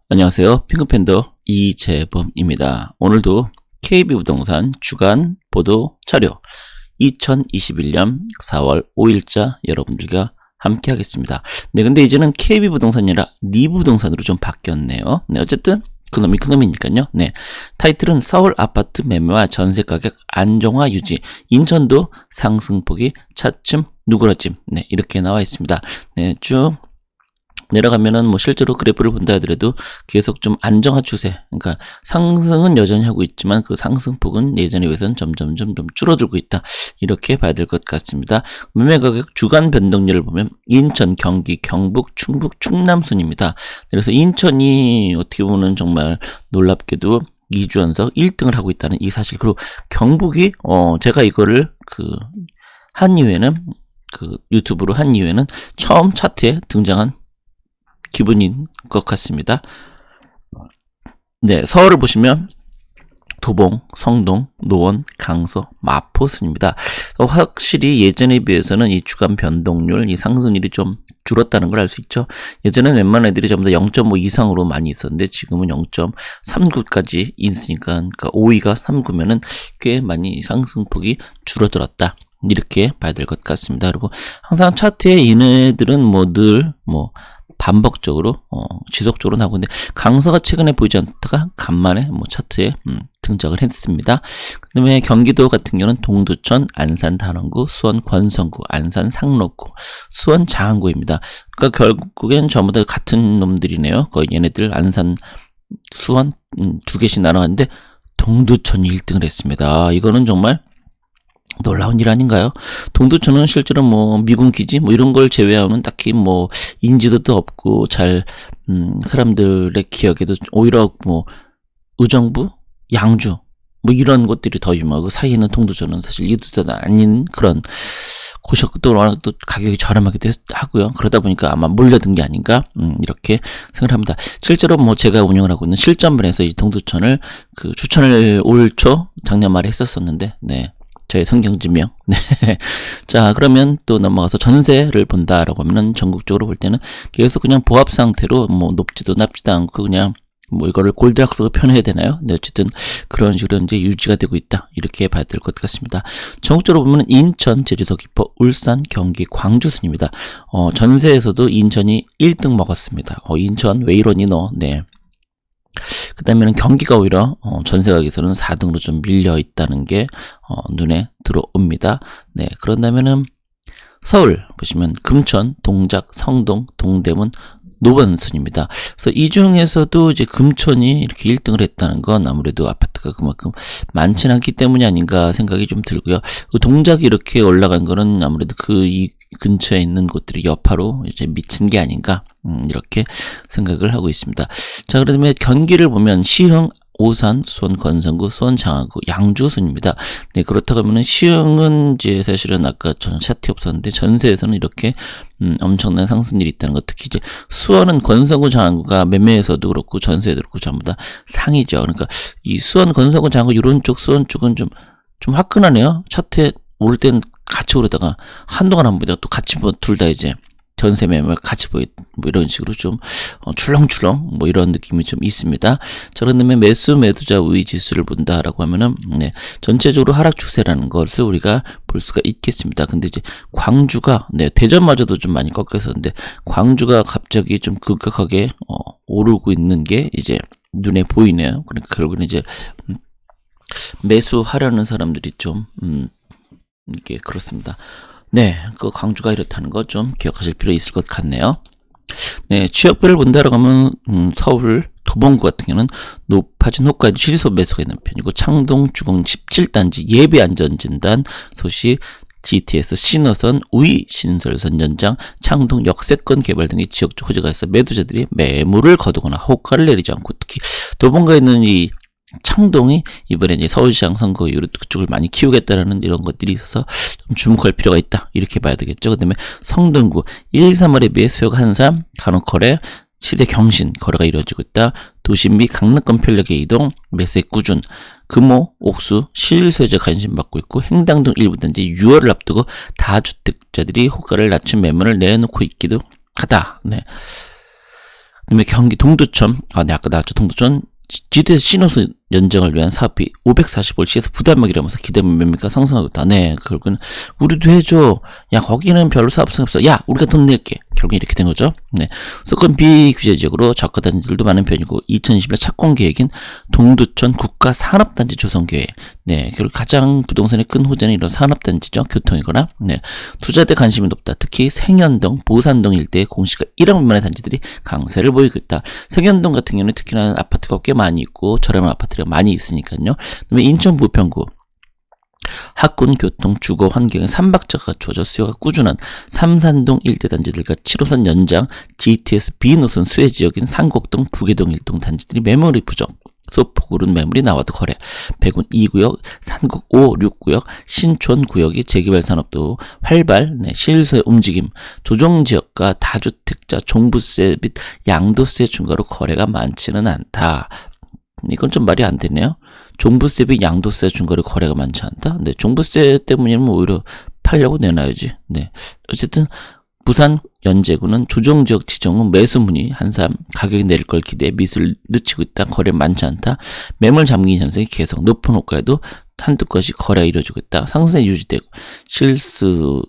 안녕하세요. 핑크팬더 이재범입니다. 오늘도 KB부동산 주간 보도 자료 2021년 4월 5일자 여러분들과 함께 하겠습니다. 네, 근데 이제는 KB부동산이 아니라 리부동산으로 좀 바뀌었네요. 네, 어쨌든 그놈이 그놈이니까요. 네, 타이틀은 서울 아파트 매매와 전세 가격 안정화 유지, 인천도 상승폭이 차츰 누그러짐. 네, 이렇게 나와 있습니다. 네, 쭉 내려가면은 뭐 실제로 그래프를 본다 하더라도 계속 좀 안정화 추세, 그러니까 상승은 여전히 하고 있지만 그 상승폭은 예전에 비해서는 점점 좀 줄어들고 있다, 이렇게 봐야 될 것 같습니다. 매매 가격 주간 변동률을 보면 인천, 경기, 경북, 충북, 충남 순입니다. 그래서 인천이 어떻게 보면 정말 놀랍게도 2주 연속 1등을 하고 있다는 이 사실, 그리고 경북이 제가 이거를 한 이후에는 유튜브로 한 이후에는 처음 차트에 등장한 기분인 것 같습니다. 네, 서울을 보시면 도봉, 성동, 노원, 강서, 마포 순입니다. 확실히 예전에 비해서는 이 주간 변동률, 이 상승률이 좀 줄었다는 걸 알 수 있죠. 예전에는 웬만한 애들이 전부 다 0.5 이상으로 많이 있었는데 지금은 0.39까지 있으니까, 그러니까 5위가 3구면은 꽤 많이 상승폭이 줄어들었다, 이렇게 봐야 될 것 같습니다. 그리고 항상 차트에 얘네들은 늘 반복적으로 지속적으로 나오고 있는데, 강서가 최근에 보이지 않다가 간만에 차트에 등장을 했습니다. 그 다음에 경기도 같은 경우는 동두천, 안산 단원구, 수원 권성구, 안산 상록구, 수원 장안구입니다. 그러니까 결국엔 전부 다 같은 놈들이네요. 거의 얘네들 안산, 수원 두 개씩 나눠갔는데 동두천이 1등을 했습니다. 이거는 정말 놀라운 일 아닌가요? 동두천은 실제로 미군 기지 이런 걸 제외하면 딱히 인지도도 없고 잘 사람들의 기억에도 오히려 의정부, 양주 이런 곳들이 더 유명하고, 사이에 있는 동두천은 사실 이두도 아닌 그런 곳이었고, 워낙 또 가격이 저렴하기도 하고요. 그러다 보니까 아마 몰려든 게 아닌가, 이렇게 생각합니다. 실제로 제가 운영을 하고 있는 실전반에서 이 동두천을 추천을 올 초 작년 말에 했었었는데, 네, 저의 성경지명. 네. 자, 그러면 또 넘어가서 전세를 본다라고 하면은 전국적으로 볼 때는 계속 그냥 보합 상태로 높지도 낮지도 않고 그냥 이거를 골드락스로 표현해야 되나요? 네, 어쨌든 그런 식으로 이제 유지가 되고 있다, 이렇게 봐야 될 것 같습니다. 전국적으로 보면 인천, 제주도, 김포, 울산, 경기, 광주 순입니다. 전세에서도 인천이 1등 먹었습니다. 인천 왜 이러니 너? 네. 그 다음에는 경기가 오히려 전세 가격에서는 4등으로 좀 밀려 있다는 게 눈에 들어옵니다. 네, 그런다면은 서울 보시면 금천, 동작, 성동, 동대문, 노원 순입니다. 그래서 이 중에서도 이제 금천이 이렇게 1등을 했다는 건 아무래도 아파트가 그만큼 많진 않기 때문이 아닌가 생각이 좀 들고요. 동작이 이렇게 올라간 거는 아무래도 이 근처에 있는 곳들이 여파로 이제 미친 게 아닌가, 이렇게 생각을 하고 있습니다. 자, 그다음에 경기를 보면 시흥, 오산, 수원 권성구, 수원 장안구, 양주 순입니다. 네, 그렇다고 하면은 시흥은 이제 사실은 아까 저는 차트에 없었는데 전세에서는 이렇게 엄청난 상승률이 있다는 것, 특히 이제 수원은 권성구, 장안구가 매매에서도 그렇고 전세에도 그렇고 전부 다 상이죠. 그러니까 이 수원, 권성구, 장안구 이런 쪽, 수원 쪽은 좀 화끈하네요. 차트에 오를 땐 같이 오르다가 한동안 안 보다가 또 같이 둘 다 이제 전세 매매 같이 보이 이런 식으로 좀 출렁출렁 이런 느낌이 좀 있습니다. 자, 그다음에 매수 매도자 우위 지수를 본다라고 하면은 네, 전체적으로 하락 추세라는 것을 우리가 볼 수가 있겠습니다. 근데 이제 광주가, 네, 대전마저도 좀 많이 꺾였었는데 광주가 갑자기 좀 급격하게 오르고 있는 게 이제 눈에 보이네요. 그러니까 결국은 이제 매수하려는 사람들이 좀 이게 그렇습니다. 네, 광주가 이렇다는 거 좀 기억하실 필요 있을 것 같네요. 네, 지역별을 본다라고 하면 서울 도봉구 같은 경우는 높아진 호가에도 실소 매수가 있는 편이고, 창동 주공 17단지 예비 안전 진단 소식, GTS 신호선 우위 신설선 연장, 창동 역세권 개발 등의 지역적 호재가 있어 매도자들이 매물을 거두거나 호가를 내리지 않고, 특히 도봉구에 있는 이 창동이 이번에 이제 서울시장 선거 이후로 그쪽을 많이 키우겠다라는 이런 것들이 있어서 좀 주목할 필요가 있다, 이렇게 봐야 되겠죠. 그 다음에 성동구 1, 3월에 비해 수요가 한산, 간혹거래, 시세 경신 거래가 이루어지고 있다. 도심 및 강남권 편력의 이동, 매수액 꾸준, 금호, 옥수, 실소유자 관심받고 있고, 행당 등 일부 단지 6월을 앞두고 다주택자들이 호가를 낮춘 매물을 내놓고 있기도 하다. 네. 그다음에 경기 동두천, 네, 아까 나왔죠. 동두천 GTS 신호수 연장을 위한 사업비 540불 부담액이라면서 기대면 매매가 상승하고 있다. 네, 결국은 우리도 해줘. 야, 거기는 별로 사업성이 없어. 야, 우리가 돈 낼게. 결국엔 이렇게 된 거죠. 네, 수도권 비규제 지역으로 저가 단지들도 많은 편이고 2020년 착공 계획인 동두천 국가산업단지 조성 계획. 네, 결국 가장 부동산의 큰 호재는 이런 산업단지죠. 교통이거나. 네, 투자대 관심이 높다. 특히 생현동, 보산동 일대의 공시가 1억 미만의 단지들이 강세를 보이고 있다. 생현동 같은 경우는 특히나 아파트가 꽤 많이 있고 저렴한 아파트가 많이 있으니까요. 그다음에 인천 부평구 학군, 교통, 주거 환경의 삼박자가 갖춰져 수요가 꾸준한 삼산동 일대 단지들과 7호선 연장 GTS B노선 수혜 지역인 상곡동, 부계동 일동 단지들이 매물이 부족. 소폭 오른 매물이 나와도 거래. 백운 2구역, 산곡 5, 6구역, 신촌 구역이 재개발 산업도 활발, 실소의 움직임, 조정지역과 다주택자 종부세 및 양도세 중과로 거래가 많지는 않다. 이건 좀 말이 안 되네요. 종부세 및 양도세 중과로 거래가 많지 않다. 네, 종부세 때문이면 오히려 팔려고 내놔야지. 네, 어쨌든 부산 연제구는 조정지역 지정 후 매수 문의 한삼 가격이 내릴 걸 기대해 미수를 늦추고 있다. 거래 많지 않다. 매물 잠긴 현상이 계속 높은 호가에도 한두 건씩 거래가 이루어지고 있다. 상승이 유지되고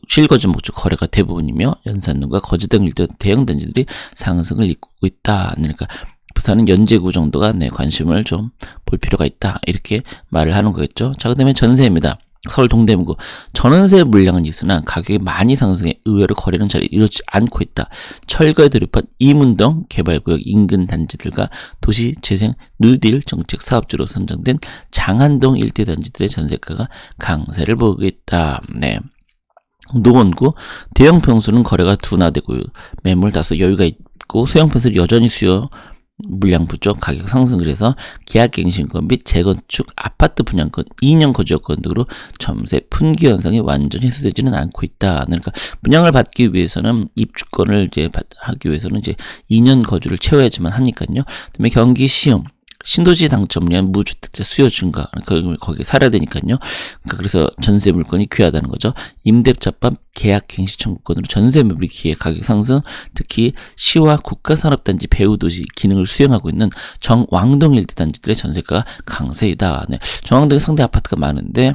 실거주 목적 거래가 대부분이며 연산동과 거제 등 일대 대형 단지들이 상승을 이끌고 있다. 그러니까 부산은 연제구 정도가 관심을 좀 볼 필요가 있다. 이렇게 말을 하는 거겠죠. 자, 그다음에 전세입니다. 서울 동대문구 전원세 물량은 있으나 가격이 많이 상승해 의외로 거래는 잘 이루어지지 않고 있다. 철거에 돌입한 이문동 개발구역 인근 단지들과 도시재생 뉴딜 정책 사업지로 선정된 장안동 일대 단지들의 전세가가 강세를 보이고 있다. 네. 노원구 대형 평수는 거래가 둔화되고 매물 다소 여유가 있고 소형 평수는 여전히 수요 물량 부족, 가격 상승을 해서 계약갱신권 및 재건축 아파트 분양권, 2년 거주요건 등으로 점세 분기 현상이 완전히 해소되지는 않고 있다. 그러니까 분양을 받기 위해서는 입주권을 하기 위해서는 2년 거주를 채워야지만 하니까요. 그다음에 경기 시험 신도시 당첨을 위한 무주택자 수요 증가, 그러니까 거기 살아야 되니까요. 그러니까 그래서 전세 물건이 귀하다는 거죠. 임대차법 계약갱신 청구권으로 전세 매물이 기회 가격 상승, 특히 시와 국가산업단지 배후도시 기능을 수행하고 있는 정왕동 일대 단지들의 전세가가 강세이다. 네. 정왕동에 상대 아파트가 많은데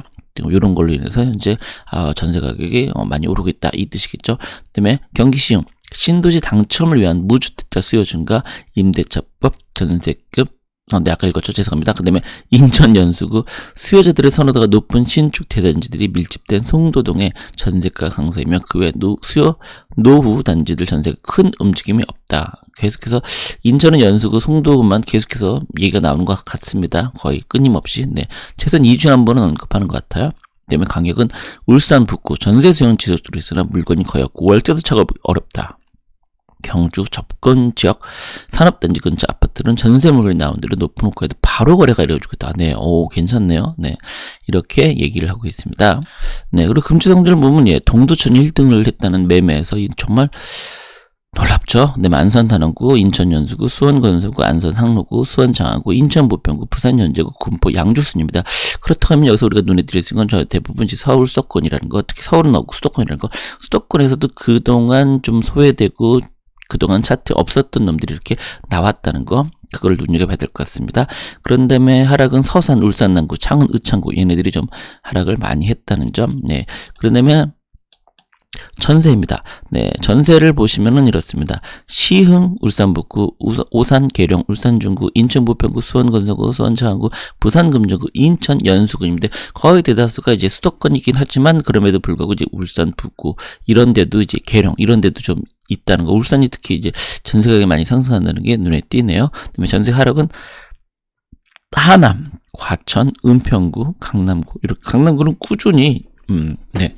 이런 걸로 인해서 현재 전세 가격이 많이 오르고 있다 이 뜻이겠죠. 그다음에 경기 시흥 신도시 당첨을 위한 무주택자 수요 증가, 임대차법 전세급 네, 아까 읽었죠. 죄송합니다. 그 다음에 인천 연수구 수요자들의 선호도가 높은 신축 대단지들이 밀집된 송도동의 전세가 강세이며 그 외 노후 단지들 전세가 큰 움직임이 없다. 계속해서 인천은 연수구 송도구만 계속해서 얘기가 나오는 것 같습니다. 거의 끊임없이. 네, 최소한 2주에 한 번은 언급하는 것 같아요. 그다음에 강역은 울산 북구 전세 수요는 지속적으로 있으나 물건이 거의 없고 월세도 차가 어렵다. 경주 접근 지역 산업단지 근처 아파트는 전세 물건이 나온 대로 높은 호가에도 바로 거래가 이루어지고 있다. 네, 괜찮네요. 네, 이렇게 얘기를 하고 있습니다. 네, 그리고 금치상들을 보면 동두천 1등을 했다는 매매에서 정말 놀랍죠. 네, 안산 단원구, 인천 연수구, 수원 건설구, 안산 상로구, 수원 장안구, 인천 부평구, 부산 연제구, 군포 양주 순입니다. 그렇다면 여기서 우리가 눈에 들일 수 있는 건 대부분 서울 수도권이라는 거, 특히 서울은 없고 수도권이라는 거, 수도권에서도 그동안 좀 소외되고 그동안 차트에 없었던 놈들이 이렇게 나왔다는 거, 그걸 눈여겨봐야 될 것 같습니다. 그런 다음에 하락은 서산, 울산 남구, 창원, 의창구 얘네들이 좀 하락을 많이 했다는 점. 네, 그런 다음에 전세입니다. 네, 전세를 보시면은 이렇습니다. 시흥, 울산 북구, 오산, 계룡, 울산 중구, 인천 부평구, 수원 건설구, 수원 장안구, 부산 금정구, 인천 연수구인데 거의 대다수가 이제 수도권이긴 하지만 그럼에도 불구하고 이제 울산 북구 이런 데도 이제 계룡 이런 데도 좀 있다는 거. 울산이 특히 이제 전세 가격이 많이 상승한다는 게 눈에 띄네요. 그다음에 전세 하락은 하남, 과천, 은평구, 강남구 이렇게 강남구는 꾸준히 네,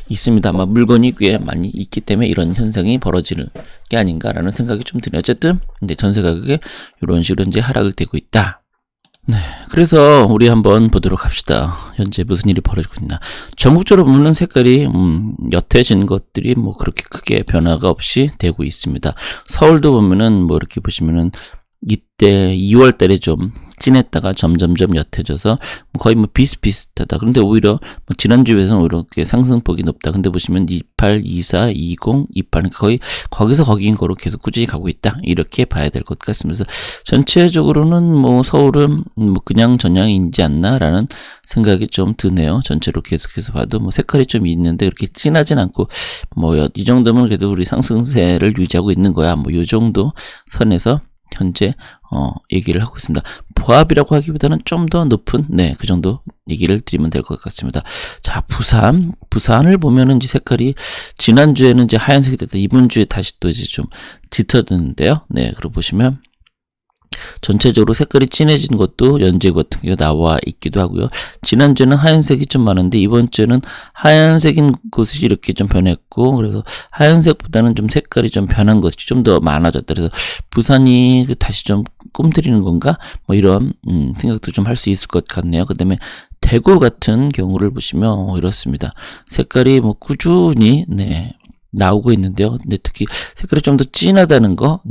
있습니다. 아마 물건이 꽤 많이 있기 때문에 이런 현상이 벌어지는 게 아닌가라는 생각이 좀 드네요. 어쨌든, 전세 가격이 이런 식으로 이제 하락이 되고 있다. 네, 그래서 우리 한번 보도록 합시다. 현재 무슨 일이 벌어지고 있나. 전국적으로 보면 색깔이 옅어진 것들이 뭐 그렇게 크게 변화가 없이 되고 있습니다. 서울도 보면은 뭐 이렇게 보시면은 이때 2월 달에 좀 진했다가 점점점 옅어져서 거의 뭐 비슷비슷하다. 그런데 오히려 뭐 지난주에 비해서는 오히려 상승폭이 높다. 근데 보시면 28, 24, 20, 28 거의 거기서 거기인 거로 계속 꾸준히 가고 있다. 이렇게 봐야 될 것 같습니다. 전체적으로는 뭐 서울은 뭐 그냥 전향이지 않나라는 생각이 좀 드네요. 전체로 계속해서 봐도 뭐 색깔이 좀 있는데 그렇게 진하진 않고 뭐 이 정도면 그래도 우리 상승세를 유지하고 있는 거야. 뭐 요 정도 선에서 현재 얘기를 하고 있습니다. 보합이라고 하기보다는 좀 더 높은 그 정도 얘기를 드리면 될 것 같습니다. 자, 부산을 보면은 이제 색깔이 지난주에는 이제 하얀색이 됐다. 이번 주에 다시 또 이제 좀 짙어졌는데요. 그리고 보시면 전체적으로 색깔이 진해진 것도 연재 같은 게 나와 있기도 하고요. 지난주에는 하얀색이 좀 많은데 이번 주에는 하얀색인 곳이 이렇게 좀 변했고, 그래서 하얀색보다는 좀 색깔이 좀 변한 것이 좀 더 많아졌다. 그래서 부산이 다시 좀 꿈틀이는 건가? 뭐 이런 생각도 좀 할 수 있을 것 같네요. 그 다음에 대구 같은 경우를 보시면 이렇습니다. 색깔이 뭐 꾸준히 나오고 있는데요. 근데 특히 색깔이 좀 더 진하다는 거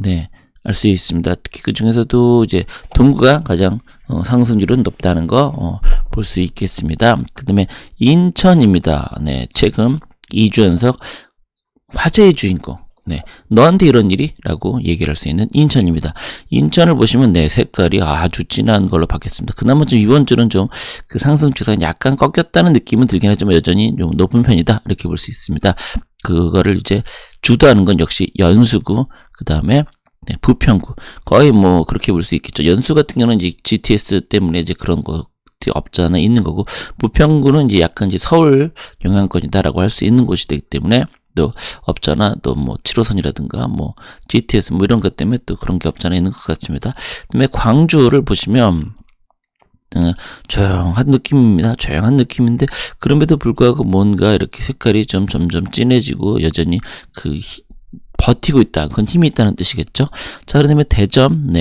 알 수 있습니다. 특히 그 중에서도 이제 동구가 가장 상승률은 높다는 거 볼 수 있겠습니다. 그 다음에 인천입니다. 최근 2주 연속 화제의 주인공. 너한테 이런 일이? 라고 얘기를 할 수 있는 인천입니다. 인천을 보시면 색깔이 아주 진한 걸로 바뀌었습니다. 그나마 좀 이번 주는 좀 그 상승 추세가 약간 꺾였다는 느낌은 들긴 하지만 여전히 좀 높은 편이다. 이렇게 볼 수 있습니다. 그거를 이제 주도하는 건 역시 연수구, 그 다음에 부평구. 거의 뭐 그렇게 볼 수 있겠죠. 연수 같은 경우는 이제 GTS 때문에 이제 그런 거 없잖아 있는 거고, 부평구는 이제 약간 이제 서울 영향권이다라고 할 수 있는 곳이 되기 때문에 또 없잖아 또 뭐 7호선이라든가 뭐 GTS 뭐 이런 것 때문에 또 그런 게 없잖아 있는 것 같습니다. 그다음에 광주를 보시면 조용한 느낌입니다. 조용한 느낌인데 그럼에도 불구하고 뭔가 이렇게 색깔이 좀 점점 진해지고 여전히 버티고 있다. 그건 힘이 있다는 뜻이겠죠. 자, 그다음에 대전.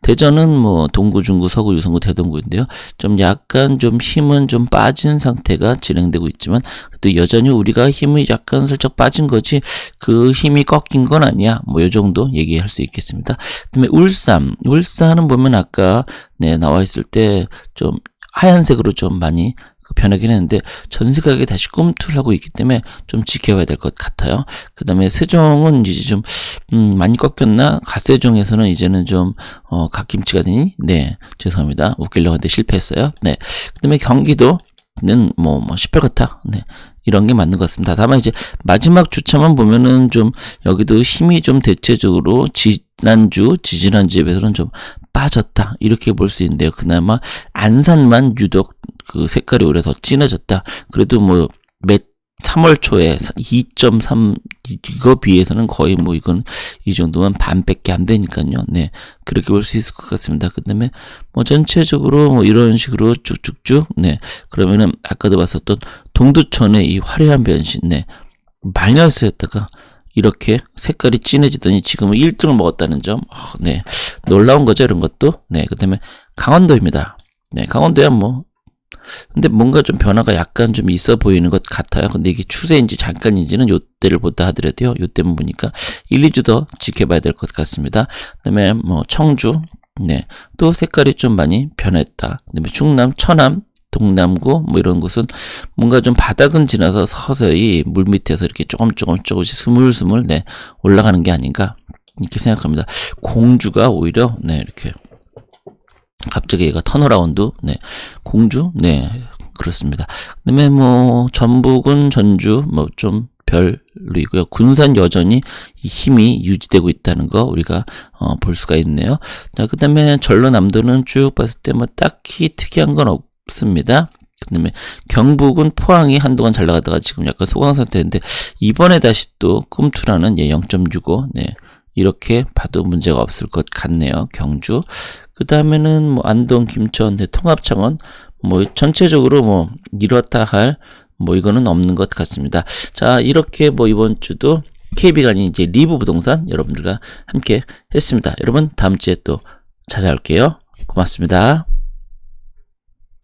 대전은 뭐 동구, 중구, 서구, 유성구, 대동구인데요. 좀 약간 좀 힘은 좀 빠진 상태가 진행되고 있지만 또 여전히 우리가 힘이 약간 슬쩍 빠진 거지 그 힘이 꺾인 건 아니야. 뭐 요 정도 얘기할 수 있겠습니다. 그다음에 울산은 보면 아까 나와 있을 때 좀 하얀색으로 좀 많이 변하긴 했는데 전세 가격이 다시 꿈틀하고 있기 때문에 좀 지켜봐야 될 것 같아요. 그 다음에 세종은 이제 좀 많이 꺾였나? 갓세종에서는 이제는 좀 갓김치가 되니? 죄송합니다. 웃기려고 했는데 실패했어요. 그 다음에 경기도는 뭐 시뻘겋다. 이런 게 맞는 것 같습니다. 다만 이제 마지막 주차만 보면은 좀 여기도 힘이 좀 대체적으로 지지난주에 비해서는 좀 빠졌다. 이렇게 볼 수 있는데요. 그나마 안산만 유독 그 색깔이 오히려 더 진해졌다. 그래도 뭐 3월 초에 2.3 이거 비해서는 거의 뭐 이건 이 정도면 반밖에 안 되니까요. 그렇게 볼 수 있을 것 같습니다. 그다음에 뭐 전체적으로 뭐 이런 식으로 쭉쭉쭉 그러면은 아까도 봤었던 동두천의 이 화려한 변신 마이너스였다가 이렇게 색깔이 진해지더니 지금은 1등을 먹었다는 점 놀라운 거죠. 이런 것도. 그다음에 강원도입니다. 강원도야 뭐 근데 뭔가 좀 변화가 약간 좀 있어 보이는 것 같아요. 근데 이게 추세인지 잠깐인지는 요때를 보다 하더라도요. 요때만 보니까 1, 2주 더 지켜봐야 될 것 같습니다. 그다음에 뭐 청주, 또 색깔이 좀 많이 변했다. 그다음에 충남, 천안, 동남구 뭐 이런 곳은 뭔가 좀 바닥은 지나서 서서히 물 밑에서 이렇게 조금씩 스물스물 올라가는 게 아닌가 이렇게 생각합니다. 공주가 오히려 이렇게 갑자기 얘가 턴어라운드 공주 그렇습니다. 그다음에 뭐 전북은 전주 뭐 좀 별로이고요. 군산 여전히 힘이 유지되고 있다는 거 우리가 볼 수가 있네요. 자, 그다음에 전라남도는 쭉 봤을 때 뭐 딱히 특이한 건 없습니다. 그다음에 경북은 포항이 한동안 잘 나가다가 지금 약간 소강 상태인데 이번에 다시 또 꿈투라는 0.65 이렇게 봐도 문제가 없을 것 같네요. 경주. 그 다음에는 뭐 안동, 김천, 통합창원 뭐 전체적으로 뭐 이렇다 할 뭐 이거는 없는 것 같습니다. 자, 이렇게 뭐 이번 주도 KB가 아닌 이제 리브 부동산 여러분들과 함께 했습니다. 여러분 다음 주에 또 찾아올게요. 고맙습니다.